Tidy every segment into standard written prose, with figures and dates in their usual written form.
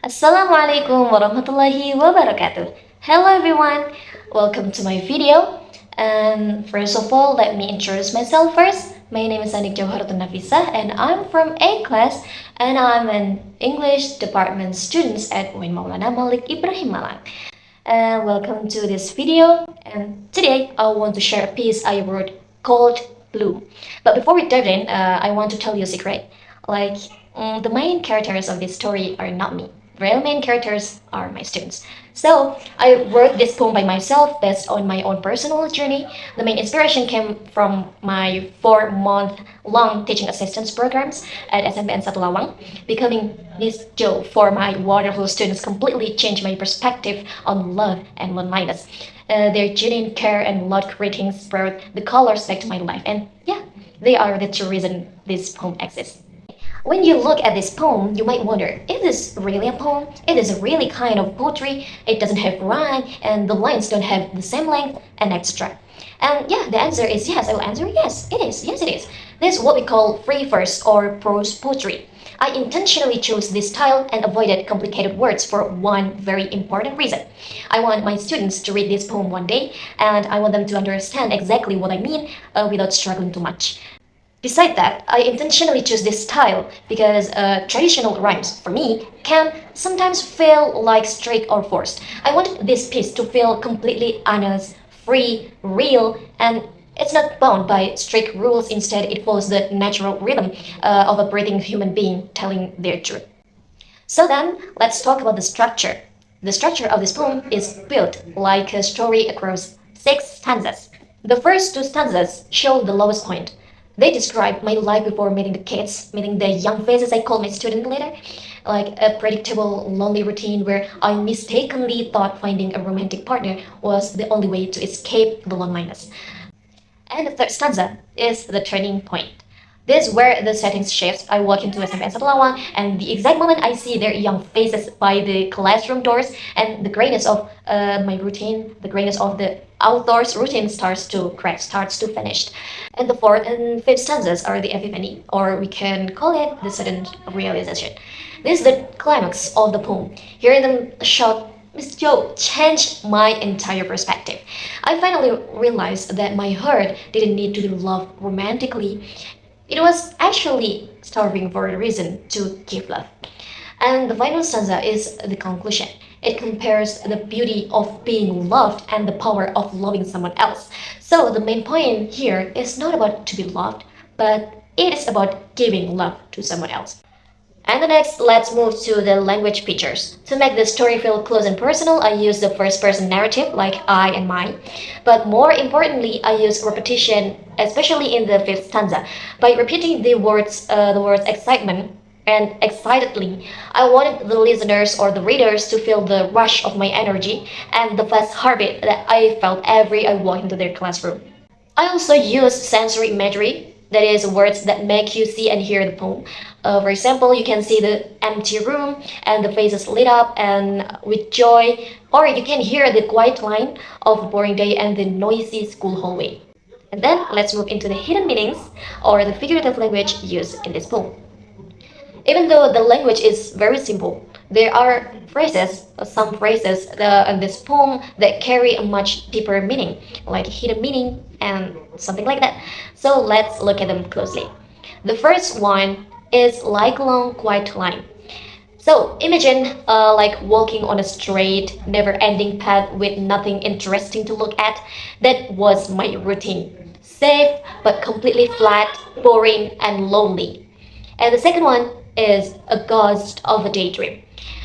Assalamualaikum warahmatullahi wabarakatuh. Hello everyone, welcome to my video. And first of all, let me introduce myself first. My name is Anik Jawharatun Nafisa and I'm from A class and I'm an English department student at Win Maulana Malik Ibrahim Malang. And welcome to this video. And today I want to share a piece I wrote called Blue. But before we dive in, I want to tell you a secret. Like, the main characters of this story are not me. Real main characters are my students. So I wrote this poem by myself based on my own personal journey. The main inspiration came from my 4-month long teaching assistance programs at SMPN Satu Lawang. Becoming Miss Joe for my wonderful students completely changed my perspective on love and loneliness. Their genuine care and love greetings brought the colors back to my life. And yeah, they are the true reason this poem exists. When you look at this poem, you might wonder, is this really a poem? It is a really kind of poetry. It doesn't have rhyme, and the lines don't have the same length, and etc. And yeah, the answer is yes. I will answer yes. It is. Yes, it is. This is what we call free verse or prose poetry. I intentionally chose this style and avoided complicated words for one very important reason. I want my students to read this poem one day, and I want them to understand exactly what I mean without struggling too much. Besides that, I intentionally choose this style because traditional rhymes, for me, can sometimes feel like strict or forced. I wanted this piece to feel completely honest, free, real, and it's not bound by strict rules. Instead, it follows the natural rhythm of a breathing human being telling their truth. So then, let's talk about the structure. The structure of this poem is built like a story across 6 stanzas. The first 2 stanzas show the lowest point. They describe my life before meeting the kids, meeting the young faces I call my student later, like a predictable, lonely routine where I mistakenly thought finding a romantic partner was the only way to escape the loneliness. And the third stanza is the turning point. This is where the settings shift. I walk into SMPN Satu and the exact moment I see their young faces by the classroom doors, and the greatness of my routine, the greatness of the outdoors routine starts to crack, starts to finish. And the fourth and fifth stanzas are the epiphany, or we can call it the sudden realization. This is the climax of the poem. Hearing them shout, "Miss Joe," changed my entire perspective. I finally realized that my heart didn't need to be loved romantically. It was actually starving for a reason to give love. And the final stanza is the conclusion. It compares the beauty of being loved and the power of loving someone else. So the main point here is not about to be loved, but it is about giving love to someone else. And the next, let's move to the language features. To make the story feel close and personal, I use the first person narrative like I and mine. But more importantly, I use repetition, especially in the fifth stanza. By repeating the words excitement and excitedly, I wanted the listeners or the readers to feel the rush of my energy and the fast heartbeat that I felt every I walked into their classroom. I also use sensory imagery, that is, words that make you see and hear the poem. For example, you can see the empty room and the faces lit up and with joy, or you can hear the quiet line of a boring day and the noisy school hallway. And then let's move into the hidden meanings or the figurative language used in this poem. Even though the language is very simple, there are some phrases in this poem that carry a much deeper meaning, like hidden meaning and something like that. So let's look at them closely. The first one is like a long quiet line. So imagine like walking on a straight, never-ending path with nothing interesting to look at. That was my routine. Safe, but completely flat, boring, and lonely. And the second one is a ghost of a daydream.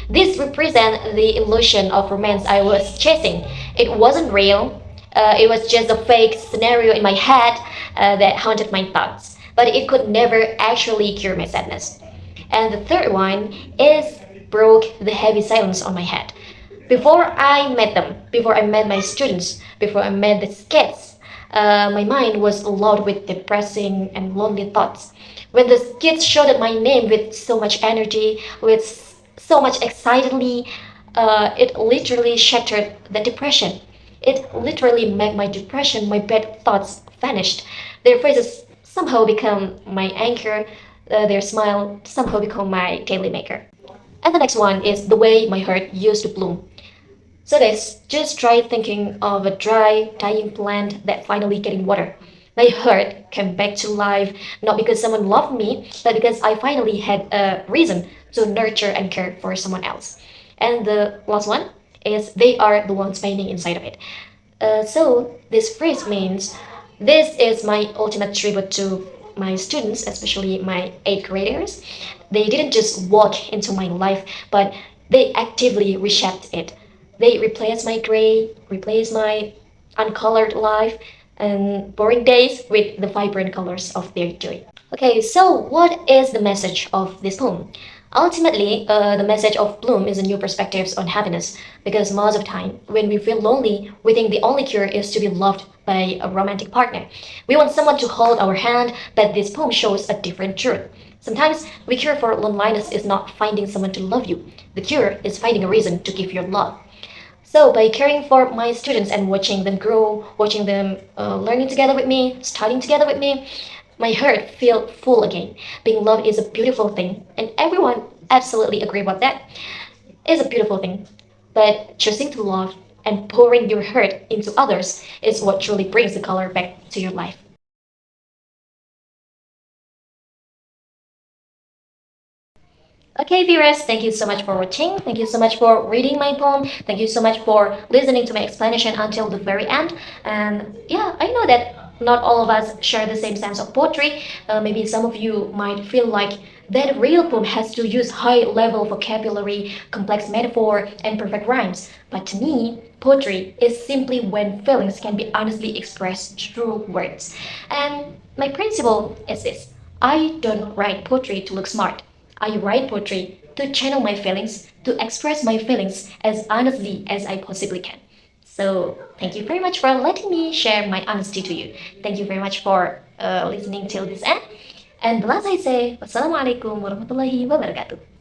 This represents the illusion of romance I was chasing. It wasn't real. It was just a fake scenario in my head that haunted my thoughts. But it could never actually cure my sadness. And the third one is broke the heavy silence on my head. Before I met them, before I met my students, before I met the kids, my mind was loaded with depressing and lonely thoughts. When the kids shouted my name with so much energy, with so much excitedly, it literally shattered the depression. It literally made my depression, my bad thoughts vanished. Their faces somehow become my anchor, their smile somehow become my daily maker. And the next one is the way my heart used to bloom. So guys, just try thinking of a dry, dying plant that finally getting water. My heart came back to life not because someone loved me, but because I finally had a reason to nurture and care for someone else. And the last one is they are the ones painting inside of it. So this phrase means this is my ultimate tribute to my students, especially my eighth graders. They didn't just walk into my life, but they actively reshaped it. They replaced my gray, replaced my uncolored life, and boring days with the vibrant colors of their joy. Okay, so what is the message of this poem? Ultimately, the message of Bloom is a new perspectives on happiness because most of the time, when we feel lonely, we think the only cure is to be loved by a romantic partner. We want someone to hold our hand, but this poem shows a different truth. Sometimes the cure for loneliness is not finding someone to love you. The cure is finding a reason to give your love. So, by caring for my students and watching them grow, watching them learning together with me, studying together with me, my heart feel full again. Being loved is a beautiful thing, and everyone absolutely agree about that. It's a beautiful thing. But choosing to love and pouring your heart into others is what truly brings the color back to your life. Okay, viewers, thank you so much for watching. Thank you so much for reading my poem. Thank you so much for listening to my explanation until the very end. And yeah, I know that not all of us share the same sense of poetry. Maybe some of you might feel like that real poem has to use high level vocabulary, complex metaphor, and perfect rhymes. But to me, poetry is simply when feelings can be honestly expressed through words. And my principle is this: I don't write poetry to look smart. I write poetry to channel my feelings, to express my feelings as honestly as I possibly can. So, thank you very much for letting me share my honesty to you. Thank you very much for listening till this end. And the last I say, wassalamualaikum warahmatullahi wabarakatuh.